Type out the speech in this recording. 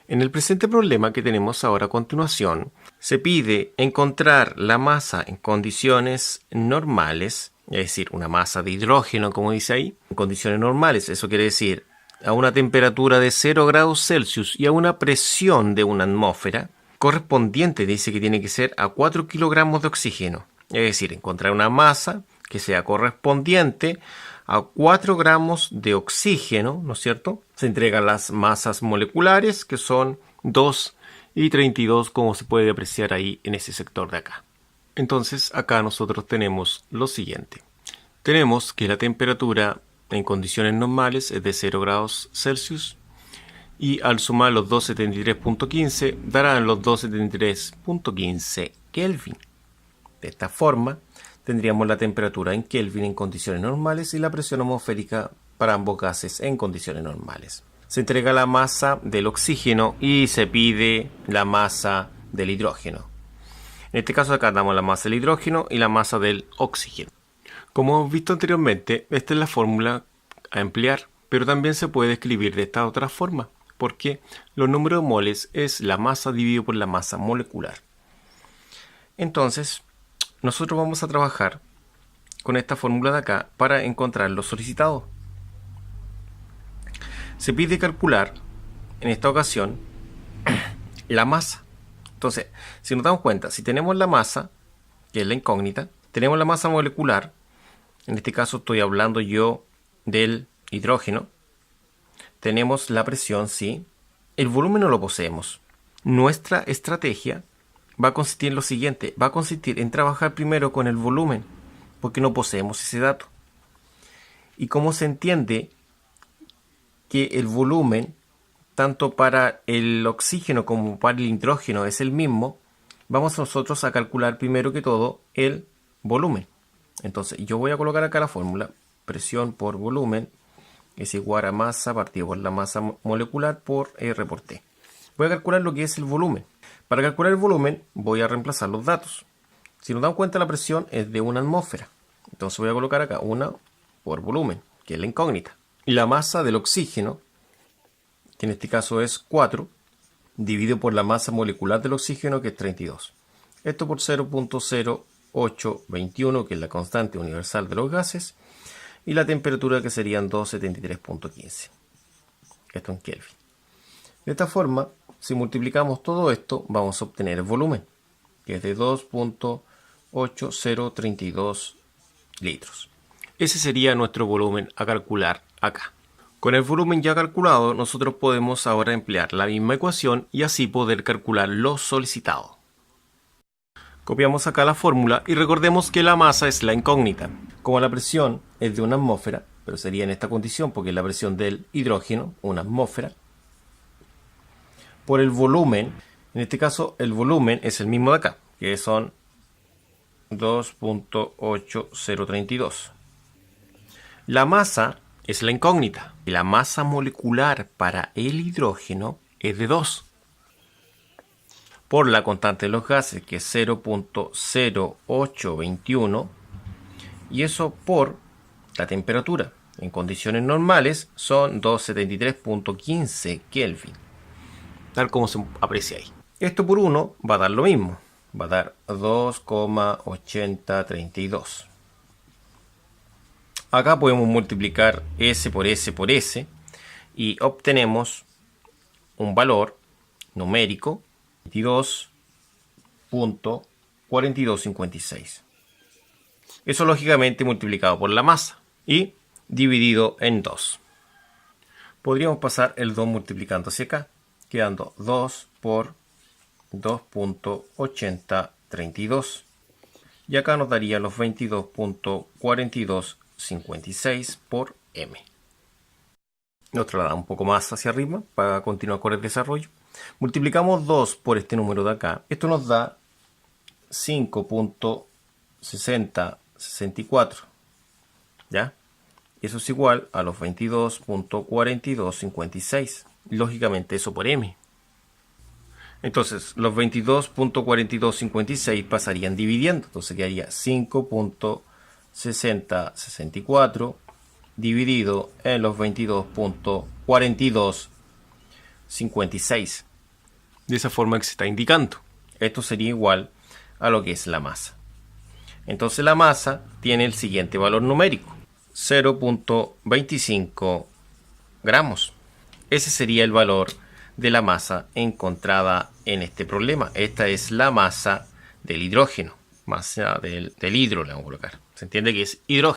En el presente problema que tenemos ahora a continuación, se pide encontrar la masa en condiciones normales, es decir, una masa de hidrógeno, como dice ahí, en condiciones normales. Eso quiere decir a una temperatura de 0 grados Celsius y a una presión de una atmósfera correspondiente, dice que tiene que ser a 4 kilogramos de oxígeno. Es decir, encontrar una masa que sea correspondiente a 4 gramos de oxígeno, ¿no es cierto? Se entregan las masas moleculares, que son 2 y 32, como se puede apreciar ahí en ese sector de acá. Entonces, acá nosotros tenemos lo siguiente. Tenemos que la temperatura en condiciones normales es de 0 grados Celsius y al sumar los 273.15 darán los 273.15 Kelvin. De esta forma, tendríamos la temperatura en Kelvin en condiciones normales y la presión atmosférica para ambos gases en condiciones normales. Se entrega la masa del oxígeno y se pide la masa del hidrógeno. En este caso acá damos la masa del hidrógeno y la masa del oxígeno. Como hemos visto anteriormente, esta es la fórmula a emplear, pero también se puede escribir de esta otra forma, porque los números de moles es la masa dividido por la masa molecular. Entonces, nosotros vamos a trabajar con esta fórmula de acá para encontrar lo solicitado. Se pide calcular, en esta ocasión, la masa. Entonces, si nos damos cuenta, si tenemos la masa, que es la incógnita, tenemos la masa molecular, en este caso estoy hablando yo del hidrógeno, tenemos la presión, sí, el volumen no lo poseemos. Nuestra estrategia va a consistir en lo siguiente, va a consistir en trabajar primero con el volumen, porque no poseemos ese dato. Y como se entiende que el volumen, tanto para el oxígeno como para el hidrógeno, es el mismo, vamos nosotros a calcular primero que todo el volumen. Entonces yo voy a colocar acá la fórmula, presión por volumen es igual a masa partido por la masa molecular por R por T. Voy a calcular lo que es el volumen. Para calcular el volumen voy a reemplazar los datos. Si nos damos cuenta, la presión es de una atmósfera. Entonces voy a colocar acá 1 por volumen, que es la incógnita. Y la masa del oxígeno, que en este caso es 4, dividido por la masa molecular del oxígeno, que es 32. Esto por 0.0821, que es la constante universal de los gases, y la temperatura, que serían 273.15. Esto en Kelvin. De esta forma, si multiplicamos todo esto, vamos a obtener el volumen, que es de 2.8032 litros. Ese sería nuestro volumen a calcular acá. Con el volumen ya calculado, nosotros podemos ahora emplear la misma ecuación y así poder calcular lo solicitado. Copiamos acá la fórmula y recordemos que la masa es la incógnita. Como la presión es de una atmósfera, pero sería en esta condición porque es la presión del hidrógeno, una atmósfera, por el volumen, en este caso el volumen es el mismo de acá, que son 2.8032. La masa es la incógnita. La masa molecular para el hidrógeno es de 2. Por la constante de los gases, que es 0.0821. Y eso por la temperatura. En condiciones normales son 273.15 Kelvin. Tal como se aprecia ahí. Esto por 1 va a dar lo mismo. Va a dar 2,8032. Acá podemos multiplicar S por S por S y obtenemos un valor numérico 22.4256. Eso lógicamente multiplicado por la masa y dividido en 2. Podríamos pasar el 2 multiplicando hacia acá, quedando 2 por 2.8032. Y acá nos daría los 22.4256 por M. Nos traslada un poco más hacia arriba para continuar con el desarrollo. Multiplicamos 2 por este número de acá. Esto nos da 5.6064. ¿Ya? Eso es igual a los 22.4256. Lógicamente eso por M. Entonces los 22.4256 pasarían dividiendo. Entonces quedaría 5.6064 dividido en los 22.4256. de esa forma que se está indicando. Esto sería igual a lo que es la masa. Entonces la masa tiene el siguiente valor numérico: 0.25 gramos. Ese sería el valor de la masa encontrada en este problema. Esta es la masa del hidrógeno, masa del hidro le vamos a colocar. Se entiende que es hidrógeno.